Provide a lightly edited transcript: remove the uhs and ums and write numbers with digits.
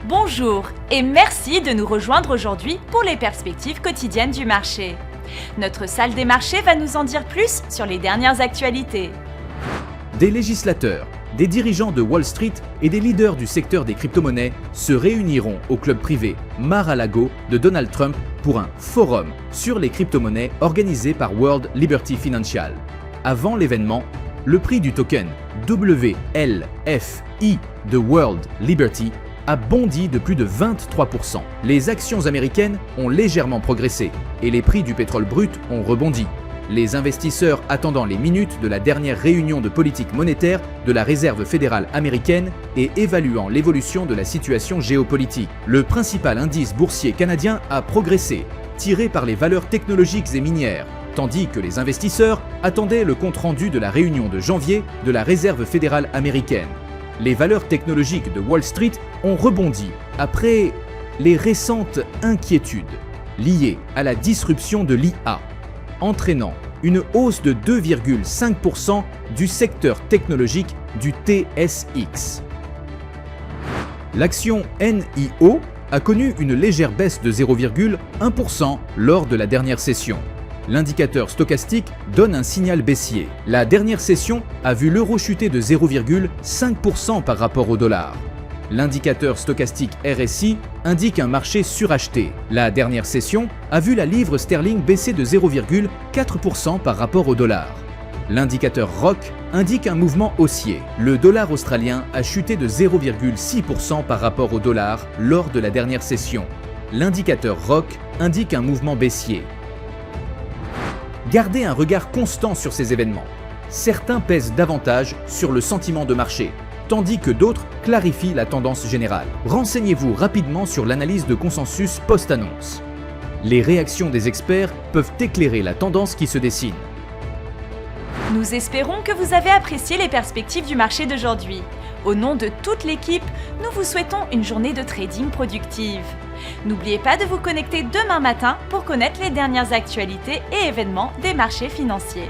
Bonjour et merci de nous rejoindre aujourd'hui pour les perspectives quotidiennes du marché. Notre salle des marchés va nous en dire plus sur les dernières actualités. Des législateurs, des dirigeants de Wall Street et des leaders du secteur des crypto-monnaies se réuniront au club privé Mar-a-Lago de Donald Trump pour un forum sur les crypto-monnaies organisé par World Liberty Financial. Avant l'événement, le prix du token WLFI de World Liberty a bondi de plus de 23%. Les actions américaines ont légèrement progressé et les prix du pétrole brut ont rebondi. Les investisseurs attendant les minutes de la dernière réunion de politique monétaire de la Réserve fédérale américaine et évaluant l'évolution de la situation géopolitique. Le principal indice boursier canadien a progressé, tiré par les valeurs technologiques et minières, tandis que les investisseurs attendaient le compte-rendu de la réunion de janvier de la Réserve fédérale américaine. Les valeurs technologiques de Wall Street ont rebondi après les récentes inquiétudes liées à la disruption de l'IA, entraînant une hausse de 2,5% du secteur technologique du TSX. L'action NIO a connu une légère baisse de 0,1% lors de la dernière session. L'indicateur stochastique donne un signal baissier. La dernière session a vu l'euro chuter de 0,5% par rapport au dollar. L'indicateur stochastique RSI indique un marché suracheté. La dernière session a vu la livre sterling baisser de 0,4% par rapport au dollar. L'indicateur ROC indique un mouvement haussier. Le dollar australien a chuté de 0,6% par rapport au dollar lors de la dernière session. L'indicateur ROC indique un mouvement baissier. Gardez un regard constant sur ces événements. Certains pèsent davantage sur le sentiment de marché, tandis que d'autres clarifient la tendance générale. Renseignez-vous rapidement sur l'analyse de consensus post-annonce. Les réactions des experts peuvent éclairer la tendance qui se dessine. Nous espérons que vous avez apprécié les perspectives du marché d'aujourd'hui. Au nom de toute l'équipe, nous vous souhaitons une journée de trading productive. N'oubliez pas de vous connecter demain matin pour connaître les dernières actualités et événements des marchés financiers.